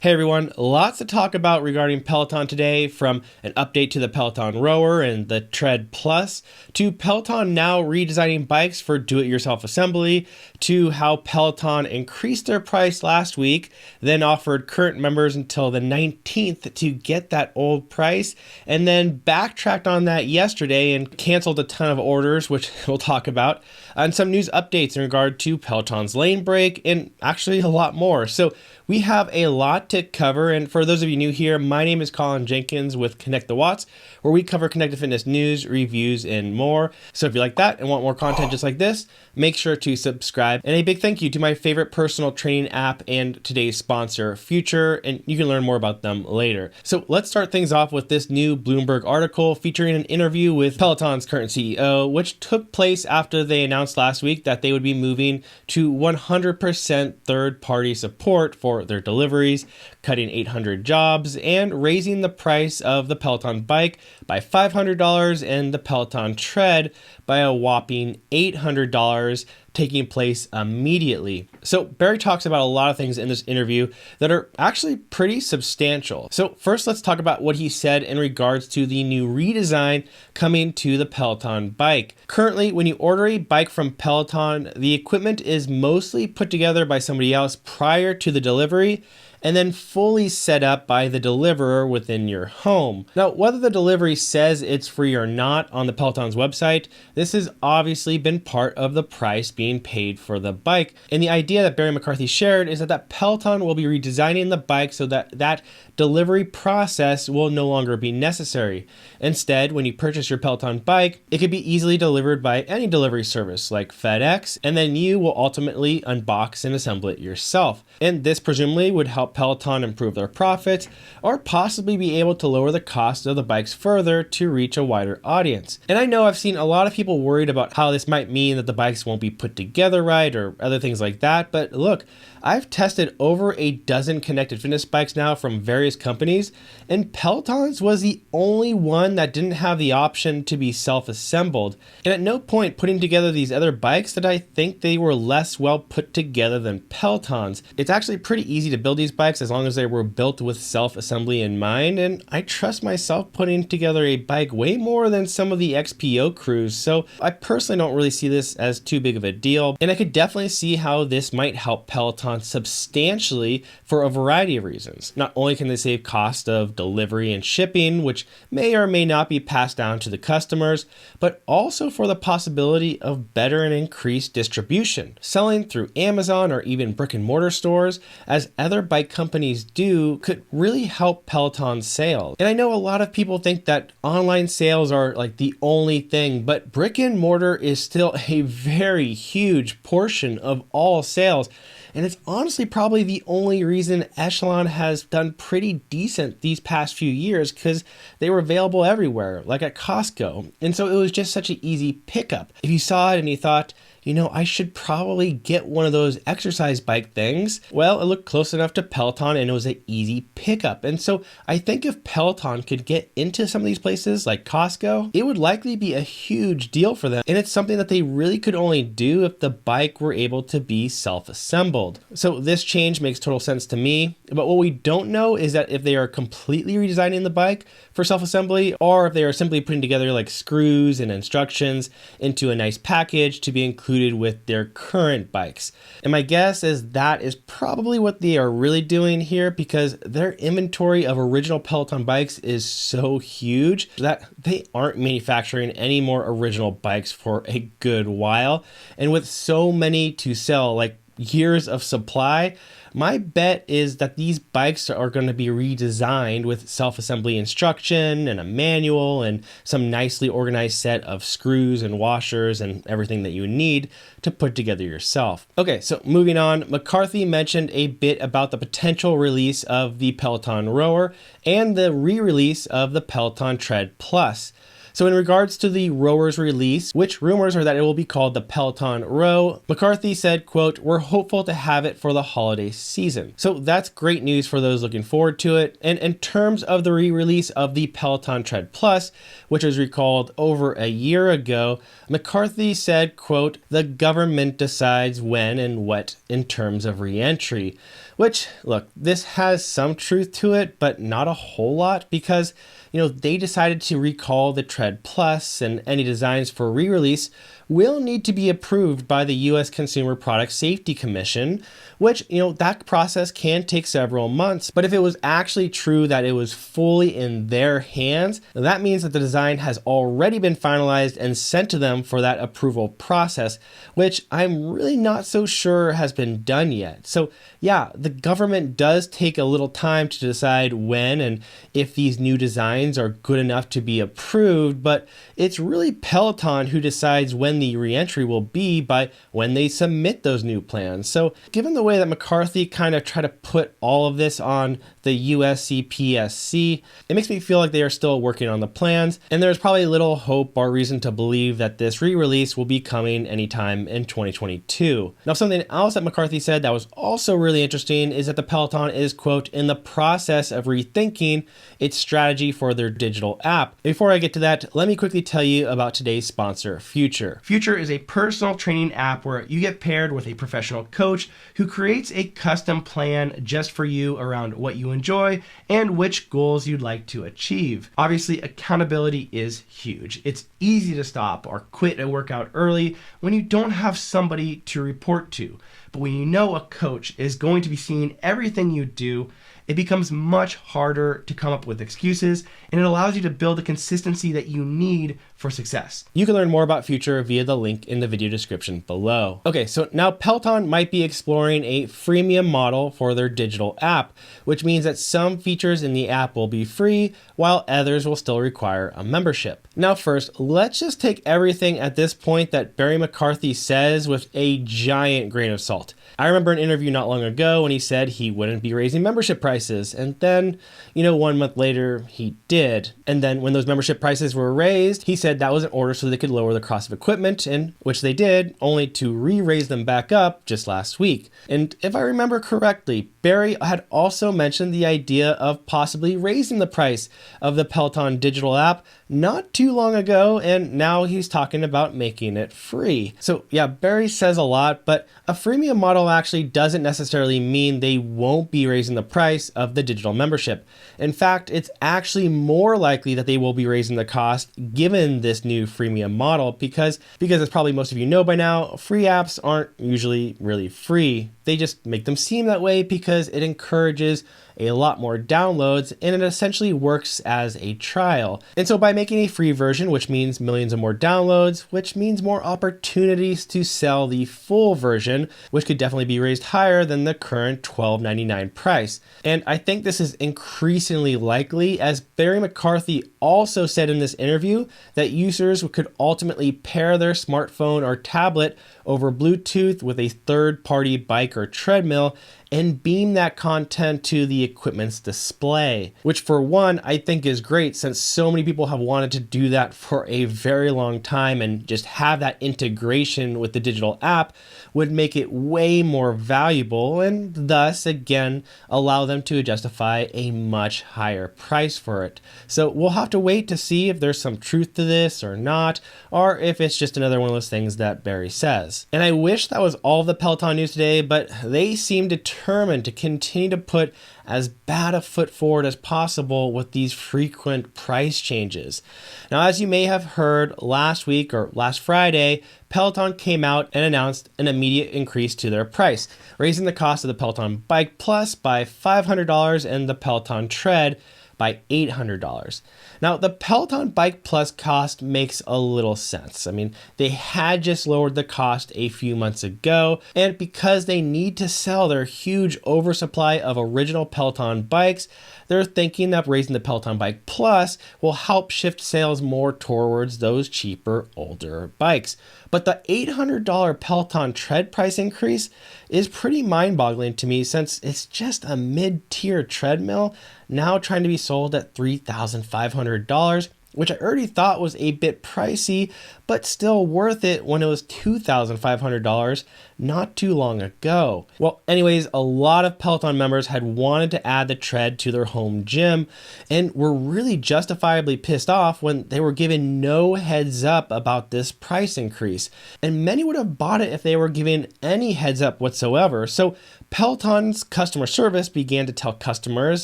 Hey everyone, lots to talk about regarding Peloton today, from an update to the Peloton Rower and the Tread Plus, to Peloton now redesigning bikes for do-it-yourself assembly, to how Peloton increased their price last week, then offered current members until the 19th to get that old price, and then backtracked on that yesterday and canceled a ton of orders, which we'll talk about, and some news updates in regard to Peloton's lane break, and actually a lot more. So we have a lot to cover, and for those of you new here, my name is Colin Jenkins with Connect the Watts, where we cover connected fitness news, reviews, and more. So if you like that and want more content just like this, make sure to subscribe. And a big thank you to my favorite personal training app and today's sponsor, Future, and you can learn more about them later. So let's start things off with this new Bloomberg article featuring an interview with Peloton's current CEO, which took place after they announced last week that they would be moving to 100% third-party support for their deliveries, cutting 800 jobs, and raising the price of the Peloton bike by $500 and the Peloton Tread by a whopping $800, taking place immediately. So Barry talks about a lot of things in this interview that are actually pretty substantial. So first, let's talk about what he said in regards to the new redesign coming to the Peloton bike. Currently, when you order a bike from Peloton, the equipment is mostly put together by somebody else prior to the delivery, and then fully set up by the deliverer within your home. Now, whether the delivery says it's free or not on the Peloton's website, this has obviously been part of the price being paid for the bike. And the idea that Barry McCarthy shared is that Peloton will be redesigning the bike so that that delivery process will no longer be necessary. Instead, when you purchase your Peloton bike, it could be easily delivered by any delivery service like FedEx, and then you will ultimately unbox and assemble it yourself. And this presumably would help Peloton improve their profits, or possibly be able to lower the cost of the bikes further to reach a wider audience. And I know I've seen a lot of people worried about how this might mean that the bikes won't be put together right or other things like that, but look, I've tested over a dozen connected fitness bikes now from various companies, and Peloton's was the only one that didn't have the option to be self-assembled. And at no point putting together these other bikes did I think they were less well put together than Peloton's. It's actually pretty easy to build these bikes as long as they were built with self-assembly in mind, and I trust myself putting together a bike way more than some of the XPO crews, so I personally don't really see this as too big of a deal, and I could definitely see how this might help Peloton substantially for a variety of reasons. Not only can they save cost of delivery and shipping, which may or may not be passed down to the customers, but also for the possibility of better and increased distribution. Selling through Amazon or even brick and mortar stores, as other bike companies do, could really help Peloton sales. And I know a lot of people think that online sales are like the only thing, but brick and mortar is still a very huge portion of all sales. And it's honestly probably the only reason Echelon has done pretty decent these past few years, because they were available everywhere, like at Costco. And so it was just such an easy pickup. If you saw it and you thought, you know, I should probably get one of those exercise bike things, well, it looked close enough to Peloton and it was an easy pickup. And so I think if Peloton could get into some of these places like Costco, it would likely be a huge deal for them. And it's something that they really could only do if the bike were able to be self-assembled. So this change makes total sense to me. But what we don't know is that if they are completely redesigning the bike for self-assembly, or if they are simply putting together like screws and instructions into a nice package to be included with their current bikes. And my guess is that is probably what they are really doing here, because their inventory of original Peloton bikes is so huge that they aren't manufacturing any more original bikes for a good while. And with so many to sell, like years of supply, my bet is that these bikes are going to be redesigned with self-assembly instruction and a manual and some nicely organized set of screws and washers and everything that you need to put together yourself. Okay, so moving on, McCarthy mentioned a bit about the potential release of the Peloton Rower and the re-release of the Peloton Tread Plus. So in regards to the Rower's release, which rumors are that it will be called the Peloton Row, McCarthy said, quote, "We're hopeful to have it for the holiday season." So that's great news for those looking forward to it. And in terms of the re-release of the Peloton Tread Plus, which was recalled over a year ago, McCarthy said, quote, "The government decides when and what in terms of re-entry." Which, look, this has some truth to it, but not a whole lot because, they decided to recall the Tread Plus, and any designs for re-release will need to be approved by the U.S. Consumer Product Safety Commission, which, that process can take several months. But if it was actually true that it was fully in their hands, that means that the design has already been finalized and sent to them for that approval process, which I'm really not so sure has been done yet. So yeah, the government does take a little time to decide when and if these new designs are good enough to be approved, but it's really Peloton who decides when the reentry will be by when they submit those new plans. So given the way that McCarthy kind of tried to put all of this on the USCPSC, it makes me feel like they are still working on the plans, and there's probably little hope or reason to believe that this re-release will be coming anytime in 2022. Now, something else that McCarthy said that was also really interesting is that the Peloton is, quote, in the process of rethinking its strategy for their digital app. Before I get to that, let me quickly tell you about today's sponsor, Future. Future is a personal training app where you get paired with a professional coach who creates a custom plan just for you around what you enjoy and which goals you'd like to achieve. Obviously, accountability is huge. It's easy to stop or quit a workout early when you don't have somebody to report to. But when you know a coach is going to be seeing everything you do, it becomes much harder to come up with excuses, and it allows you to build the consistency that you need for success. You can learn more about Future via the link in the video description below. Okay, so now Peloton might be exploring a freemium model for their digital app, which means that some features in the app will be free, while others will still require a membership. Now first, let's just take everything at this point that Barry McCarthy says with a giant grain of salt. I remember an interview not long ago when he said he wouldn't be raising membership prices, and then, 1 month later, he did. And then when those membership prices were raised, he said that was an order so they could lower the cost of equipment, and which they did, only to re-raise them back up just last week. And if I remember correctly, Barry had also mentioned the idea of possibly raising the price of the Peloton Digital app not too long ago, and now he's talking about making it free. So yeah, Barry says a lot, but a freemium model actually doesn't necessarily mean they won't be raising the price of the digital membership. In fact, it's actually more likely that they will be raising the cost given this new freemium model because as probably most of you know by now, free apps aren't usually really free. They just make them seem that way because it encourages a lot more downloads, and it essentially works as a trial. And so by making a free version, which means millions of more downloads, which means more opportunities to sell the full version, which could definitely be raised higher than the current $12.99 price. And I think this is increasingly likely, as Barry McCarthy also said in this interview that users could ultimately pair their smartphone or tablet over Bluetooth with a third-party bike or treadmill and beam that content to the equipment's display, which for one, I think is great since so many people have wanted to do that for a very long time, and just have that integration with the digital app would make it way more valuable and thus, again, allow them to justify a much higher price for it. So we'll have to wait to see if there's some truth to this or not, or if it's just another one of those things that Barry says. And I wish that was all of the Peloton news today, but they seem determined to continue to put as bad a foot forward as possible with these frequent price changes. Now, as you may have heard last week or last Friday, Peloton came out and announced an immediate increase to their price, raising the cost of the Peloton Bike Plus by $500 and the Peloton Tread by $800. Now, the Peloton Bike Plus cost makes a little sense. I mean, they had just lowered the cost a few months ago, and because they need to sell their huge oversupply of original Peloton bikes, they're thinking that raising the Peloton Bike Plus will help shift sales more towards those cheaper, older bikes. But the $800 Peloton Tread price increase is pretty mind-boggling to me, since it's just a mid-tier treadmill now trying to be sold at $3,500, which I already thought was a bit pricey, but still worth it when it was $2,500 not too long ago. Well, anyways, a lot of Peloton members had wanted to add the Tread to their home gym and were really justifiably pissed off when they were given no heads up about this price increase. And many would have bought it if they were given any heads up whatsoever. So Peloton's customer service began to tell customers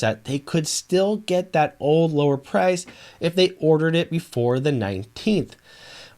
that they could still get that old lower price if they ordered it before the 19th.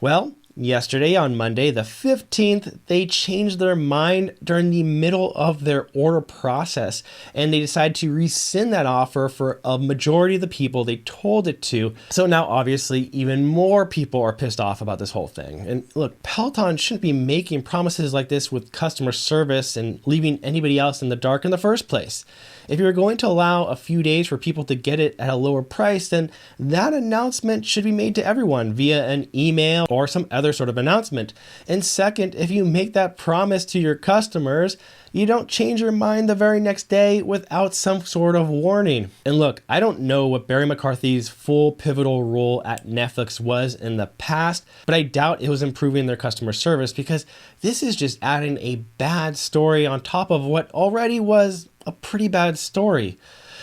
Well, yesterday, on Monday the 15th, they changed their mind during the middle of their order process, and they decided to rescind that offer for a majority of the people they told it to. So now obviously even more people are pissed off about this whole thing. And look, Peloton shouldn't be making promises like this with customer service and leaving anybody else in the dark in the first place. If you're going to allow a few days for people to get it at a lower price, then that announcement should be made to everyone via an email or some other sort of announcement. And second, if you make that promise to your customers, you don't change your mind the very next day without some sort of warning. And look, I don't know what Barry McCarthy's full pivotal role at Netflix was in the past, but I doubt it was improving their customer service, because this is just adding a bad story on top of what already was a pretty bad story.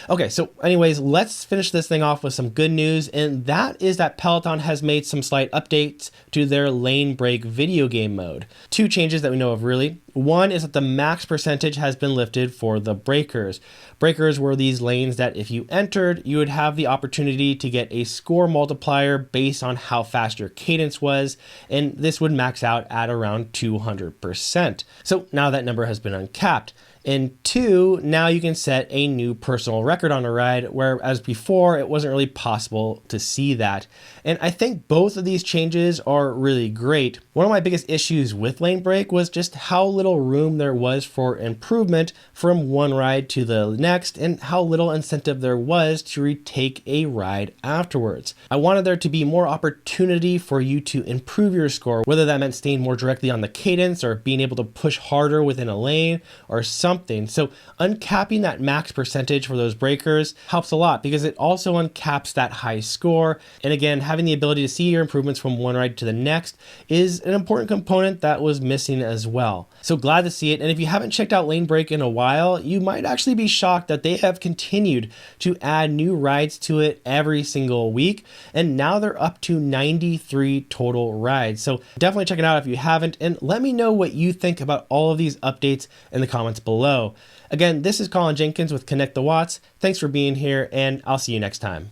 Okay, so anyways, let's finish this thing off with some good news, and that is that Peloton has made some slight updates to their lane break video game mode. Two changes that we know of, really. One is that the max percentage has been lifted for the breakers. Breakers were these lanes that if you entered, you would have the opportunity to get a score multiplier based on how fast your cadence was, and this would max out at around 200%. So now that number has been uncapped. And two, now you can set a new personal record on a ride, whereas before it wasn't really possible to see that. And I think both of these changes are really great. One of my biggest issues with lane break was just how little room there was for improvement from one ride to the next, and how little incentive there was to retake a ride afterwards. I wanted there to be more opportunity for you to improve your score, whether that meant staying more directly on the cadence or being able to push harder within a lane or something. So uncapping that max percentage for those breakers helps a lot, because it also uncaps that high score. And again, having the ability to see your improvements from one ride to the next is an important component that was missing as well. So glad to see it. And if you haven't checked out lane break in a while, you might actually be shocked that they have continued to add new rides to it every single week. And now they're up to 93 total rides. So definitely check it out if you haven't, and let me know what you think about all of these updates in the comments below. Again, this is Colin Jenkins with Connect the Watts. Thanks for being here, and I'll see you next time.